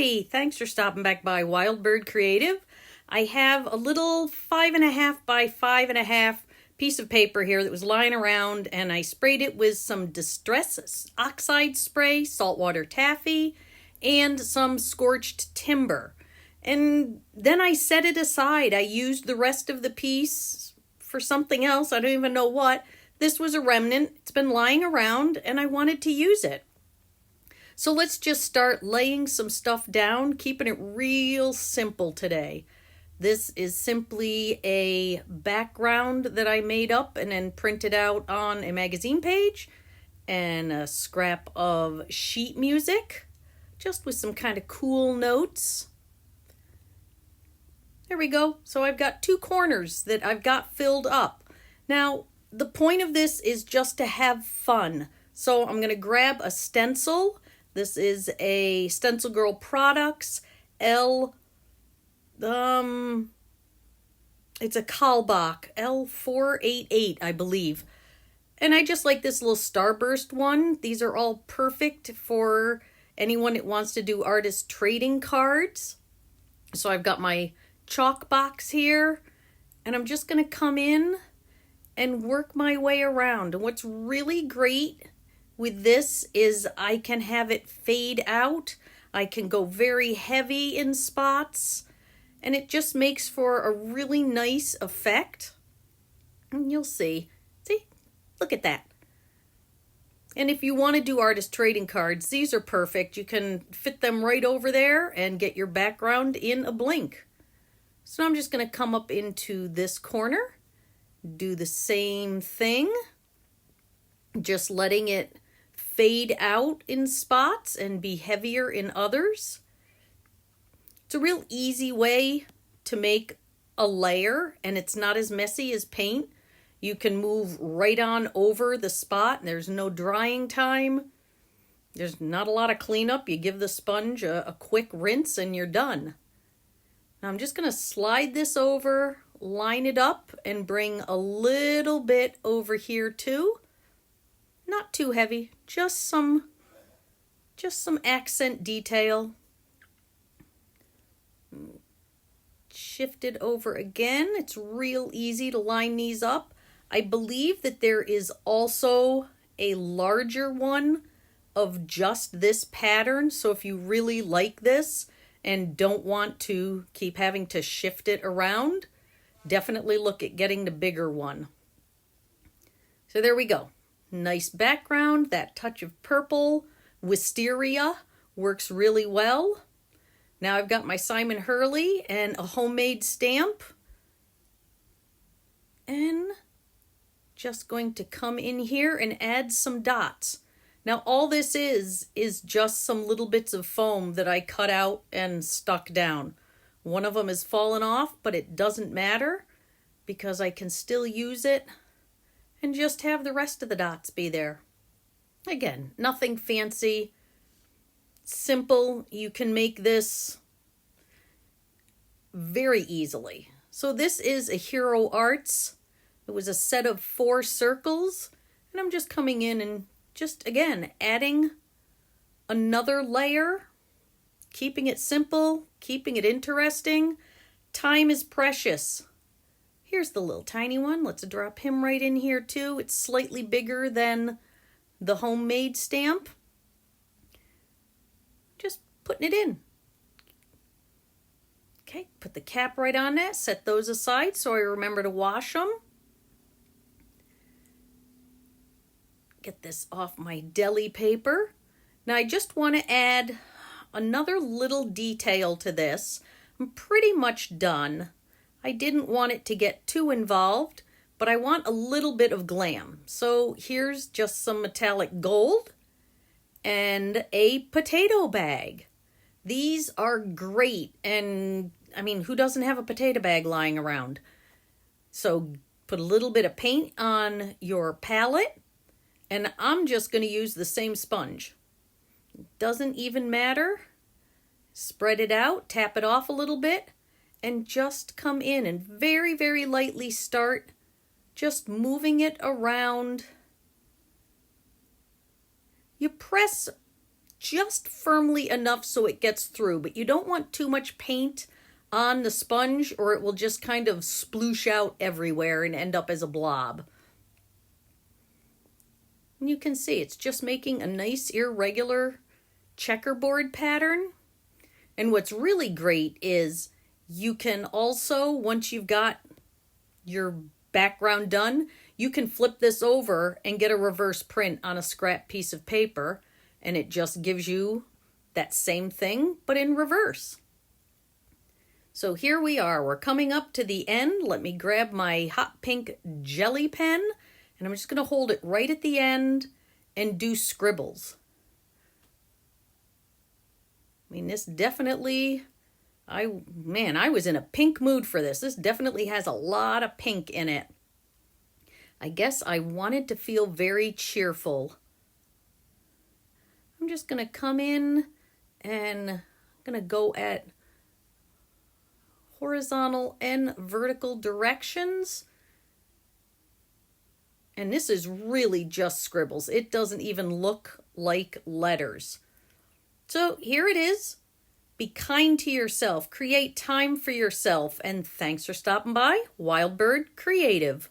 everybody! Thanks for stopping back by Wild Bird Creative. I have a little 5.5 by 5.5 piece of paper here that was lying around, and I sprayed it with some Distress Oxide spray, saltwater taffy, and some scorched timber. And then I set it aside. I used the rest of the piece for something else. I don't even know what. This was a remnant. It's been lying around, and I wanted to use it. So let's just start laying some stuff down, keeping it real simple today. This is simply a background that I made up and then printed out on a magazine page, and a scrap of sheet music, just with some kind of cool notes. There we go. So I've got two corners that I've got filled up. Now, the point of this is just to have fun. So I'm going to grab a stencil. This is a Stencil Girl Products it's a Kalbach L488, I believe. And I just like this little starburst one. These are all perfect for anyone that wants to do artist trading cards. So I've got my chalk box here, and I'm just going to come in and work my way around. And what's really great with this is I can have it fade out. I can go very heavy in spots, and it just makes for a really nice effect. And you'll see. See? Look at that. And if you want to do artist trading cards, these are perfect. You can fit them right over there and get your background in a blink. So I'm just going to come up into this corner, do the same thing, just letting it fade out in spots and be heavier in others. It's a real easy way to make a layer, and it's not as messy as paint. You can move right on over the spot. There's no drying time. There's not a lot of cleanup. You give the sponge a quick rinse and you're done. Now I'm just going to slide this over, line it up, and bring a little bit over here too. Not too heavy, just some accent detail. Shift it over again. It's real easy to line these up. I believe that there is also a larger one of just this pattern. So if you really like this and don't want to keep having to shift it around, definitely look at getting the bigger one. So there we go. Nice background. That touch of purple, wisteria, works really well. Now I've got my Simon Hurley and a homemade stamp. And just going to come in here and add some dots. Now all this is just some little bits of foam that I cut out and stuck down. One of them has fallen off, but it doesn't matter because I can still use it and just have the rest of the dots be there. Again, nothing fancy. Simple. You can make this very easily. So this is a Hero Arts. It was a set of 4 circles, and I'm just coming in and just, again, adding another layer, keeping it simple, keeping it interesting. Time is precious. Here's the little tiny one. Let's drop him right in here too. It's slightly bigger than the homemade stamp. Just putting it in. Okay, put the cap right on that. Set those aside so I remember to wash them. Get this off my deli paper. Now I just want to add another little detail to this. I'm pretty much done. I didn't want it to get too involved, but I want a little bit of glam. So here's just some metallic gold and a potato bag. These are great, and I mean, who doesn't have a potato bag lying around? So put a little bit of paint on your palette, and I'm just going to use the same sponge. Doesn't even matter. Spread it out, tap it off a little bit, and just come in and very, very lightly start just moving it around. You press just firmly enough so it gets through, but you don't want too much paint on the sponge or it will just kind of sploosh out everywhere and end up as a blob. And you can see it's just making a nice irregular checkerboard pattern. And what's really great is you can also, once you've got your background done, you can flip this over and get a reverse print on a scrap piece of paper, and it just gives you that same thing, but in reverse. So here we are. We're coming up to the end. Let me grab my hot pink jelly pen, and I'm just going to hold it right at the end and do scribbles. I mean, this definitely, I was in a pink mood for this. This definitely has a lot of pink in it. I guess I wanted to feel very cheerful. I'm just going to come in and I'm going to go at horizontal and vertical directions. And this is really just scribbles. It doesn't even look like letters. So here it is. Be kind to yourself. Create time for yourself. And thanks for stopping by. Wild Bird Creative.